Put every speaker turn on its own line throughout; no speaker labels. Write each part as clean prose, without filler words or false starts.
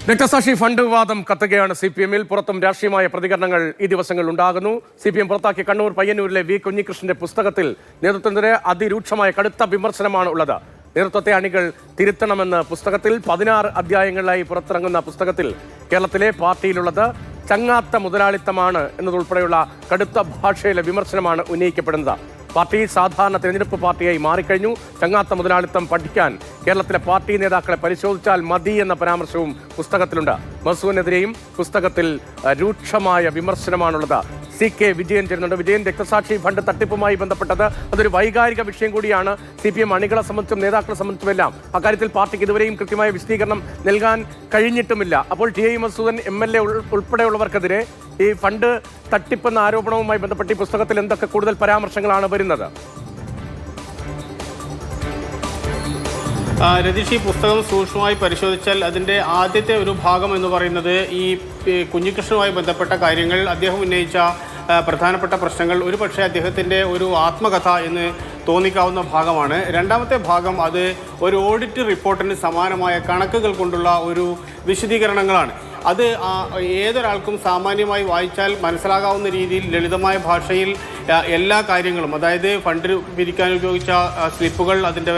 രക്തസാക്ഷി ഫണ്ട് വിവാദം കത്തുകയാണ്. CPM-ൽ പുറത്തും രാഷ്ട്രീയമായ പ്രതികരണങ്ങൾ ഈ ദിവസങ്ങളിൽ ഉണ്ടാകുന്നു. CPM പുറത്താക്കിയ കണ്ണൂർ പയ്യന്നൂരിലെ വി കുഞ്ഞികൃഷ്ണന്റെ പുസ്തകത്തിൽ നേതൃത്വത്തിനെതിരെ അതിരൂക്ഷമായ കടുത്ത വിമർശനമാണ് ഉള്ളത്. നേതൃത്വത്തെ അണികൾ തിരുത്തണമെന്ന് പുസ്തകത്തിൽ 16 അധ്യായങ്ങളിലായി പുറത്തിറങ്ങുന്ന പുസ്തകത്തിൽ കേരളത്തിലെ പാർട്ടിയിലുള്ളത് ചങ്ങാത്ത മുതലാളിത്തമാണ് എന്നതുൾപ്പെടെയുള്ള കടുത്ത ഭാഷയിലെ വിമർശനമാണ് ഉന്നയിക്കപ്പെടുന്നത്. പാർട്ടി സാധാരണ തിരഞ്ഞെടുപ്പ് പാർട്ടിയായി മാറിക്കഴിഞ്ഞു. ചങ്ങാത്ത മുതലാളിത്തം പഠിക്കാൻ കേരളത്തിലെ പാർട്ടി നേതാക്കളെ പരിശോധിച്ചാൽ മതി എന്ന പരാമർശവും പുസ്തകത്തിലുണ്ട്. മസൂദിനെതിരെയും പുസ്തകത്തിൽ രൂക്ഷമായ വിമർശനമാണുള്ളത്. CK വിജയൻ ചേരുന്നുണ്ട്. വിജയൻ, രക്തസാക്ഷി ഫണ്ട് തട്ടിപ്പുമായി ബന്ധപ്പെട്ടത് അതൊരു വൈകാരിക വിഷയം കൂടിയാണ്. CPM അണികളെ സംബന്ധിച്ചും നേതാക്കളെ സംബന്ധിച്ചുമെല്ലാം അക്കാര്യത്തിൽ പാർട്ടിക്ക് ഇതുവരെയും കൃത്യമായ വിശദീകരണം നൽകാൻ കഴിഞ്ഞിട്ടുമില്ല. അപ്പോൾ TI മസൂദൻ MLA ഉൾപ്പെടെയുള്ളവർക്കെതിരെ ഈ ഫണ്ട് തട്ടിപ്പെന്ന ആരോപണവുമായി ബന്ധപ്പെട്ട് ഈ പുസ്തകത്തിൽ എന്തൊക്കെ കൂടുതൽ പരാമർശങ്ങളാണ് വരുന്നത്?
രതീഷ്, ഈ പുസ്തകം സൂക്ഷ്മമായി പരിശോധിച്ചാൽ അതിൻ്റെ ആദ്യത്തെ ഒരു ഭാഗം എന്ന് പറയുന്നത് ഈ കുഞ്ഞികൃഷ്ണനുമായി ബന്ധപ്പെട്ട കാര്യങ്ങൾ, അദ്ദേഹം ഉന്നയിച്ച പ്രധാനപ്പെട്ട പ്രശ്നങ്ങൾ ഒരുപക്ഷെ അദ്ദേഹത്തിൻ്റെ ഒരു ആത്മകഥ എന്ന് തോന്നിക്കാവുന്ന ഭാഗമാണ്. രണ്ടാമത്തെ ഭാഗം അത് ഒരു ഓഡിറ്റ് റിപ്പോർട്ടിന് സമാനമായ കണക്കുകൾ കൊണ്ടുള്ള ഒരു വിശദീകരണങ്ങളാണ്. അത് ഏതൊരാൾക്കും സാമാന്യമായി വായിച്ചാൽ മനസ്സിലാകാവുന്ന രീതിയിൽ ലളിതമായ ഭാഷയിൽ എല്ലാ കാര്യങ്ങളും, അതായത് ഫണ്ട് പിരിക്കാൻ ഉപയോഗിച്ച സ്ലിപ്പുകൾ, അതിൻ്റെ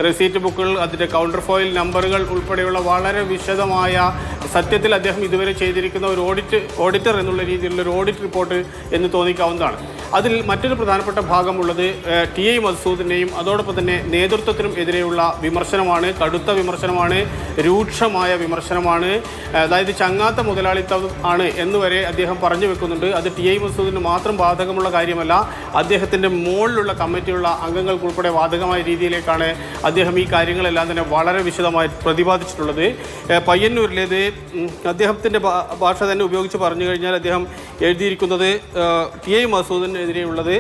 റെസീറ്റ് ബുക്കുകൾ, അതിൻ്റെ കൗണ്ടർ ഫോയിൽ നമ്പറുകൾ ഉൾപ്പെടെയുള്ള വളരെ വിശദമായ, സത്യത്തിൽ അദ്ദേഹം ഇതുവരെ ചെയ്തിരിക്കുന്ന ഒരു ഓഡിറ്റർ എന്നുള്ള രീതിയിലുള്ള ഒരു ഓഡിറ്റ് റിപ്പോർട്ട് എന്ന് തോന്നിക്കാവുന്നതാണ്. അതിൽ മറ്റൊരു പ്രധാനപ്പെട്ട ഭാഗമുള്ളത് TI മസൂദിനെയും അതോടൊപ്പം തന്നെ നേതൃത്വത്തിനും എതിരെയുള്ള വിമർശനമാണ്. കടുത്ത വിമർശനമാണ്, രൂക്ഷമായ വിമർശനമാണ്. അതായത് ചങ്ങാത്ത മുതലാളിത്തം ആണ് എന്നുവരെ അദ്ദേഹം പറഞ്ഞു വെക്കുന്നുണ്ട്. അത് TI മസൂദിന് മാത്രം ബാധകമുള്ള കാര്യമല്ല, അദ്ദേഹത്തിൻ്റെ മുകളിലുള്ള കമ്മിറ്റിയുള്ള അംഗങ്ങൾക്കുൾപ്പെടെ ബാധകമായ രീതിയിലേക്കാണ് അദ്ദേഹം ഈ കാര്യങ്ങളെല്ലാം തന്നെ വളരെ വിശദമായി പ്രതിപാദിച്ചിട്ടുള്ളത്. പയ്യന്നൂരിലേത് അദ്ദേഹത്തിൻ്റെ ഭാഷ തന്നെ ഉപയോഗിച്ച് പറഞ്ഞു കഴിഞ്ഞാൽ അദ്ദേഹം എഴുതിയിരിക്കുന്നത് TI മസൂദിനെതിരെയുള്ളത്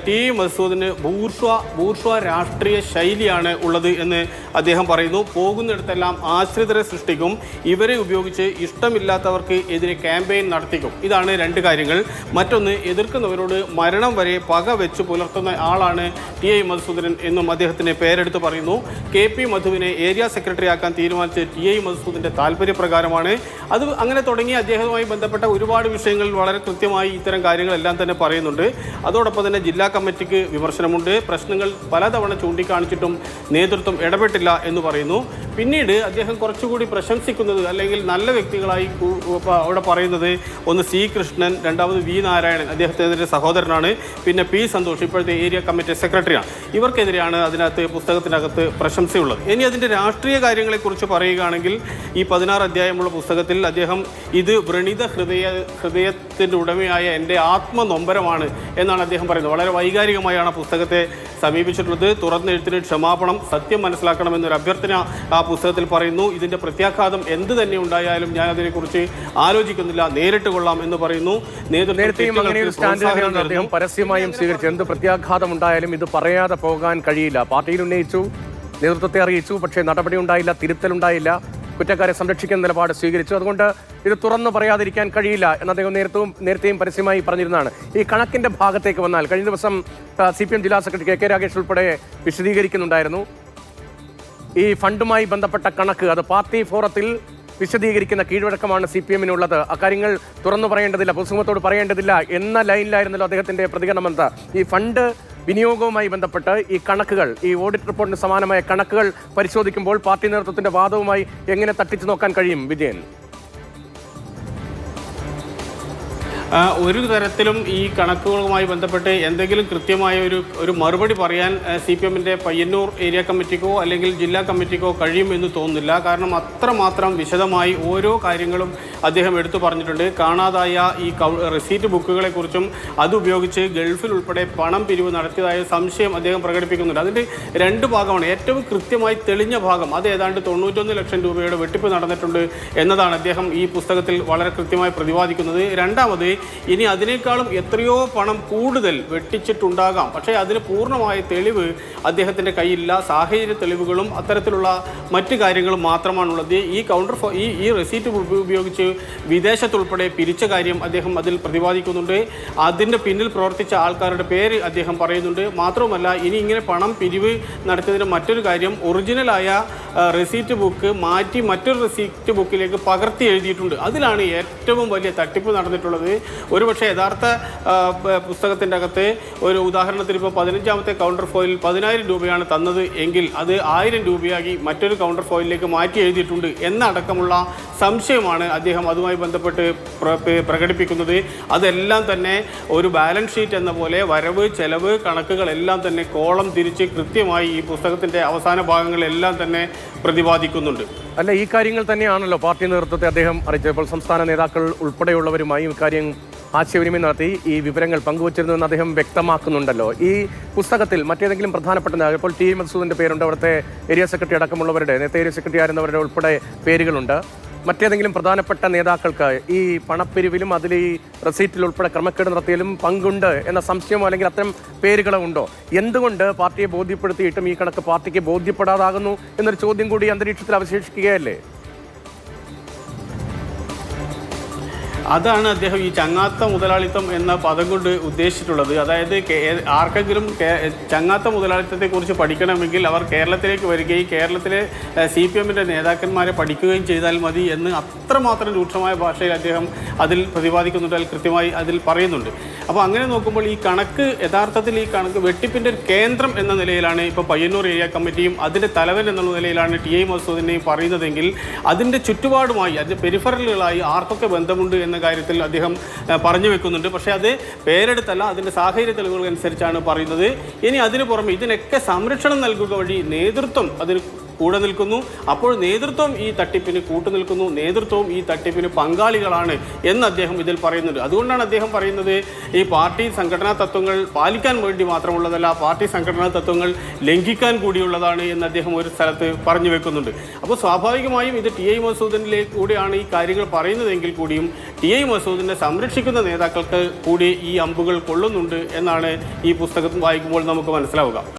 TI മസൂദിന് ബൂർഷ്വാ രാഷ്ട്രീയ ശൈലിയാണ് ഉള്ളത് എന്ന് അദ്ദേഹം പറയുന്നു. പോകുന്നിടത്തെല്ലാം ആശ്രിതരെ സൃഷ്ടിക്കും, ഇവരെ ഉപയോഗിച്ച് ഇഷ്ടമില്ലാത്തവർക്ക് എതിരെ ക്യാമ്പയിൻ നടത്തിക്കും. ഇതാണ് രണ്ട് കാര്യങ്ങൾ. മറ്റൊന്ന്, എതിർക്കുന്നവരോട് മരണം വരെ പക വെച്ച് പുലർത്തുന്ന ആളാണ് TI മധുസൂദനൻ എന്നും അദ്ദേഹത്തിന് പേരെടുത്ത് പറയുന്നു. KP മധുവിനെ ഏരിയ സെക്രട്ടറി ആക്കാൻ തീരുമാനിച്ച് TI മധുസൂദൻ്റെ താല്പര്യപ്രകാരമാണ്. അത് അങ്ങനെ തുടങ്ങി അദ്ദേഹവുമായി ബന്ധപ്പെട്ട ഒരുപാട് വിഷയങ്ങളിൽ വളരെ കൃത്യമായി ഇത്തരം കാര്യങ്ങളെല്ലാം തന്നെ പറയുന്നുണ്ട്. അതോടൊപ്പം തന്നെ ജില്ലാ കമ്മിറ്റിക്ക് വിമർശനമുണ്ട്. പ്രശ്നങ്ങൾ പലതവണ ചൂണ്ടിക്കാണിച്ചിട്ടും നേതൃത്വം ഇടപെട്ടില്ല എന്ന് പറയുന്നു. പിന്നീട് അദ്ദേഹം കുറച്ചുകൂടി പ്രശംസിക്കുന്നത്, അല്ലെങ്കിൽ നല്ല വ്യക്തികളായി അവിടെ പറയുന്നത്, ഒന്ന് C കൃഷ്ണൻ, രണ്ടാമത് V നാരായണൻ, അദ്ദേഹത്തിൻ്റെ സഹോദരനാണ്, പിന്നെ P സന്തോഷ്, ഇപ്പോഴത്തെ ഏരിയ കമ്മിറ്റി സെക്രട്ടറിയാണ്. ഇവർക്കെതിരെയാണ് അതിനകത്ത് പുസ്തകത്തിനകത്ത് പ്രശംസയുള്ളത്. ഇനി അതിൻ്റെ രാഷ്ട്രീയ കാര്യങ്ങളെക്കുറിച്ച് പറയുകയാണെങ്കിൽ ഈ 16 അധ്യായമുള്ള പുസ്തകത്തിൽ അദ്ദേഹം ഇത് വ്രണിത ഹൃദയത്തിൻ്റെ ഉടമയായ എൻ്റെ ആത്മനൊമ്പരമാണ് എന്നാണ് അദ്ദേഹം പറയുന്നത്. വളരെ വൈകാരികമായാണ് പുസ്തകത്തെ സമീപിച്ചിട്ടുള്ളത്. തുറന്നെഴുത്തിന് ക്ഷമാപണം, സത്യം മനസ്സിലാക്കണമെന്നൊരു അഭ്യർത്ഥന ആ പുസ്തകത്തിൽ പറയുന്നു. ഇതിൻ്റെ പ്രത്യാഘാതം എന്ത് തന്നെ ഉണ്ടായാലും ഞാൻ അതിനെക്കുറിച്ച് ആലോചിക്കുന്നില്ല, നേരിട്ട് കൊള്ളാം എന്ന് പറയുന്നു.
അദ്ദേഹം പരസ്യമായും സ്വീകരിച്ചു. എന്ത് പ്രത്യാഘാതം ഉണ്ടായാലും ഇത് പറയാതെ പോകാൻ കഴിയില്ല. പാർട്ടിയിൽ ഉന്നയിച്ചു, നേതൃത്വത്തെ അറിയിച്ചു, പക്ഷേ നടപടി ഉണ്ടായില്ല, തിരുത്തലുണ്ടായില്ല, കുറ്റക്കാരെ സംരക്ഷിക്കുന്ന നിലപാട് സ്വീകരിച്ചു. അതുകൊണ്ട് ഇത് തുറന്നു പറയാതിരിക്കാൻ കഴിയില്ല എന്ന് അദ്ദേഹം നേരത്തെയും പരസ്യമായി പറഞ്ഞിരുന്നതാണ്. ഈ കണക്കിന്റെ ഭാഗത്തേക്ക് വന്നാൽ, കഴിഞ്ഞ ദിവസം CPM ജില്ലാ സെക്രട്ടറി KK രാഗേഷ് ഉൾപ്പെടെ വിശദീകരിക്കുന്നുണ്ടായിരുന്നു. ഈ ഫണ്ടുമായി ബന്ധപ്പെട്ട കണക്ക് അത് പാർട്ടി ഫോറത്തിൽ വിശദീകരിക്കുന്ന കീഴ്വഴക്കമാണ് CPM-നുള്ളത്. അക്കാര്യങ്ങൾ തുറന്നു പറയേണ്ടതില്ല, പൊതുസമൂഹത്തോട് പറയേണ്ടതില്ല എന്ന ലൈനിലായിരുന്നല്ലോ അദ്ദേഹത്തിന്റെ പ്രതികരണമെന്ന്. ഈ ഫണ്ട് വിനിയോഗവുമായി ബന്ധപ്പെട്ട് ഈ കണക്കുകൾ, ഈ ഓഡിറ്റ് റിപ്പോർട്ടിന് സമാനമായ കണക്കുകൾ പരിശോധിക്കുമ്പോൾ പാർട്ടി നേതൃത്വത്തിന്റെ വാദവുമായി എങ്ങനെ തട്ടിച്ചു നോക്കാൻ കഴിയും വിജയൻ?
ഒരു തരത്തിലും ഈ കണക്കുകളുമായി ബന്ധപ്പെട്ട് എന്തെങ്കിലും കൃത്യമായ ഒരു മറുപടി പറയാൻ CPM-ന്റെ പയ്യന്നൂർ ഏരിയ കമ്മിറ്റിക്കോ അല്ലെങ്കിൽ ജില്ലാ കമ്മിറ്റിക്കോ കഴിയുമെന്ന് തോന്നുന്നില്ല. കാരണം അത്രമാത്രം വിശദമായി ഓരോ കാര്യങ്ങളും അദ്ദേഹം എടുത്തു പറഞ്ഞിട്ടുണ്ട്. കാണാതായ ഈ റെസീറ്റ് ബുക്കുകളെക്കുറിച്ചും അതുപയോഗിച്ച് ഗൾഫിൽ ഉൾപ്പെടെ പണം പിരിവ് നടത്തിയതായ സംശയം അദ്ദേഹം പ്രകടിപ്പിക്കുന്നുണ്ട്. അതിൻ്റെ രണ്ട് ഭാഗമാണ്. ഏറ്റവും കൃത്യമായി തെളിഞ്ഞ ഭാഗം, അത് ഏതാണ്ട് 91 ലക്ഷം രൂപയുടെ വെട്ടിപ്പ് നടന്നിട്ടുണ്ട് എന്നതാണ് അദ്ദേഹം ഈ പുസ്തകത്തിൽ വളരെ കൃത്യമായി പ്രതിപാദിക്കുന്നത്. രണ്ടാമത്, ഇനി അതിനേക്കാളും എത്രയോ പണം കൂടുതൽ വെട്ടിച്ചിട്ടുണ്ടാകാം, പക്ഷേ അതിന് പൂർണ്ണമായ തെളിവ് അദ്ദേഹത്തിൻ്റെ കയ്യിലില്ല. സാഹചര്യ തെളിവുകളും അത്തരത്തിലുള്ള മറ്റു കാര്യങ്ങളും മാത്രമാണുള്ളത്. ഈ റെസീറ്റ് ഉപയോഗിച്ച് വിദേശത്തുൾപ്പെടെ പിരിച്ച കാര്യം അദ്ദേഹം അതിൽ പ്രതിപാദിക്കുന്നുണ്ട്. അതിൻ്റെ പിന്നിൽ പ്രവർത്തിച്ച ആൾക്കാരുടെ പേര് അദ്ദേഹം പറയുന്നുണ്ട്. മാത്രവുമല്ല, ഇനി ഇങ്ങനെ പണം പിരിവ് നടത്തിയതിന് മറ്റൊരു കാര്യം, ഒറിജിനലായ റെസീറ്റ് ബുക്ക് മാറ്റി മറ്റൊരു റെസീറ്റ് ബുക്കിലേക്ക് പകർത്തി എഴുതിയിട്ടുണ്ട്. അതിലാണ് ഏറ്റവും വലിയ തട്ടിപ്പ് നടന്നിട്ടുള്ളത്. ഒരുപക്ഷെ യഥാർത്ഥ പുസ്തകത്തിൻ്റെ അകത്ത് ഒരു ഉദാഹരണത്തിന് ഇപ്പോൾ 15ാമത്തെ കൗണ്ടർ ഫോയിലിൽ 10,000 രൂപയാണ് തന്നത് എങ്കിൽ അത് 1000 രൂപയാക്കി മറ്റൊരു കൗണ്ടർ ഫോയിലിലേക്ക് മാറ്റി എഴുതിയിട്ടുണ്ട് എന്നടക്കമുള്ള സംശയമാണ് അദ്ദേഹം അതുമായി ബന്ധപ്പെട്ട് പ്രകടിപ്പിക്കുന്നത്. അതെല്ലാം തന്നെ ഒരു ബാലൻസ് ഷീറ്റ് എന്ന പോലെ വരവ് ചെലവ് കണക്കുകളെല്ലാം തന്നെ കോളം തിരിച്ച് കൃത്യമായി ഈ പുസ്തകത്തിൻ്റെ അവസാന ഭാഗങ്ങളെല്ലാം തന്നെ പ്രതിപാദിക്കുന്നുണ്ട്.
അല്ല, ഈ കാര്യങ്ങൾ തന്നെയാണല്ലോ പാർട്ടി നേതൃത്വത്തെ അദ്ദേഹം അറിയിച്ചപ്പോൾ സംസ്ഥാന നേതാക്കൾ ഉൾപ്പെടെയുള്ളവരുമായി ഇക്കാര്യം ആശയവിനിമയം നടത്തി ഈ വിവരങ്ങൾ പങ്കുവച്ചിരുന്നുവെന്ന് അദ്ദേഹം വ്യക്തമാക്കുന്നുണ്ടല്ലോ. ഈ പുസ്തകത്തിൽ മറ്റേതെങ്കിലും പ്രധാനപ്പെട്ട ഇപ്പോൾ ടി മസൂദിൻ്റെ പേരുണ്ട്, അവിടുത്തെ ഏരിയ സെക്രട്ടറി അടക്കമുള്ളവരുടെ, നേരത്തെ ഏരിയ സെക്രട്ടറി ആയിരുന്നവരുടെ ഉൾപ്പെടെ പേരുകളുണ്ട്. മറ്റേതെങ്കിലും പ്രധാനപ്പെട്ട നേതാക്കൾക്ക് ഈ പണപ്പിരിവിലും അതിൽ ഈ റെസീറ്റിൽ ഉൾപ്പെടെ ക്രമക്കേട് നടത്തിയാലും പങ്കുണ്ട് എന്ന സംശയമോ അല്ലെങ്കിൽ അത്തരം പേരുകളോ ഉണ്ടോ? എന്തുകൊണ്ട് പാർട്ടിയെ ബോധ്യപ്പെടുത്തിയിട്ടും ഈ കണക്ക് പാർട്ടിക്ക് ബോധ്യപ്പെടാതാകുന്നു എന്നൊരു ചോദ്യം കൂടി അന്തരീക്ഷത്തിൽ അവശേഷിക്കുകയല്ലേ?
അതാണ് അദ്ദേഹം ഈ ചങ്ങാത്ത മുതലാളിത്തം എന്ന പദം കൊണ്ട് ഉദ്ദേശിച്ചിട്ടുള്ളത്. അതായത് ആർക്കെങ്കിലും ചങ്ങാത്ത മുതലാളിത്തത്തെക്കുറിച്ച് പഠിക്കണമെങ്കിൽ അവർ കേരളത്തിലേക്ക് വരികയും കേരളത്തിലെ CPMൻ്റെ നേതാക്കന്മാരെ പഠിക്കുകയും ചെയ്താൽ മതി എന്ന് അത്രമാത്രം രൂക്ഷമായ ഭാഷയിൽ അദ്ദേഹം അതിൽ പ്രതിപാദിക്കുന്നുണ്ട്, അതിൽ കൃത്യമായി അതിൽ പറയുന്നുണ്ട്. അപ്പോൾ അങ്ങനെ നോക്കുമ്പോൾ ഈ കണക്ക് യഥാർത്ഥത്തിൽ ഈ കണക്ക് വെട്ടിപ്പിൻ്റെ ഒരു കേന്ദ്രം എന്ന നിലയിലാണ് ഇപ്പോൾ പയ്യന്നൂർ ഏരിയ കമ്മിറ്റിയും അതിൻ്റെ തലവൻ എന്നുള്ള നിലയിലാണ് ടി ഐ മസൂദിനെയും പറയുന്നതെങ്കിൽ അതിൻ്റെ ചുറ്റുപാടുമായി അതിൻ്റെ പെരിഫറലുകളായി ആർക്കൊക്കെ ബന്ധമുണ്ട് എന്ന കാര്യത്തിൽ അദ്ദേഹം പറഞ്ഞു വെക്കുന്നുണ്ട്. പക്ഷേ അത് പേരെടുത്തല്ല, അതിൻ്റെ സാഹചര്യ തെളിവുകൾ അനുസരിച്ചാണ് പറയുന്നത്. ഇനി അതിന് പുറമെ ഇതിനൊക്കെ സംരക്ഷണം നൽകുക വഴി നേതൃത്വം അതിന് കൂടെ നിൽക്കുന്നു. അപ്പോൾ നേതൃത്വം ഈ തട്ടിപ്പിന് കൂട്ടുനിൽക്കുന്നു, നേതൃത്വവും ഈ തട്ടിപ്പിന് പങ്കാളികളാണ് എന്ന് അദ്ദേഹം ഇതിൽ പറയുന്നുണ്ട്. അതുകൊണ്ടാണ് അദ്ദേഹം പറയുന്നത് ഈ പാർട്ടി സംഘടനാ തത്വങ്ങൾ പാലിക്കാൻ വേണ്ടി മാത്രമുള്ളതല്ല, പാർട്ടി സംഘടനാ തത്വങ്ങൾ ലംഘിക്കാൻ കൂടിയുള്ളതാണ് എന്ന് അദ്ദേഹം ഒരു സ്ഥലത്ത് പറഞ്ഞു വെക്കുന്നുണ്ട്. അപ്പോൾ സ്വാഭാവികമായും ഇത് ടി ഐ മസൂദിലേക്ക് കൂടിയാണ് ഈ കാര്യങ്ങൾ പറയുന്നതെങ്കിൽ കൂടിയും ടി ഐ മസൂദിനെ സംരക്ഷിക്കുന്ന നേതാക്കൾക്ക് കൂടി ഈ അമ്പുകൾ കൊള്ളുന്നുണ്ട് എന്നാണ് ഈ പുസ്തകം വായിക്കുമ്പോൾ നമുക്ക് മനസ്സിലാവുക.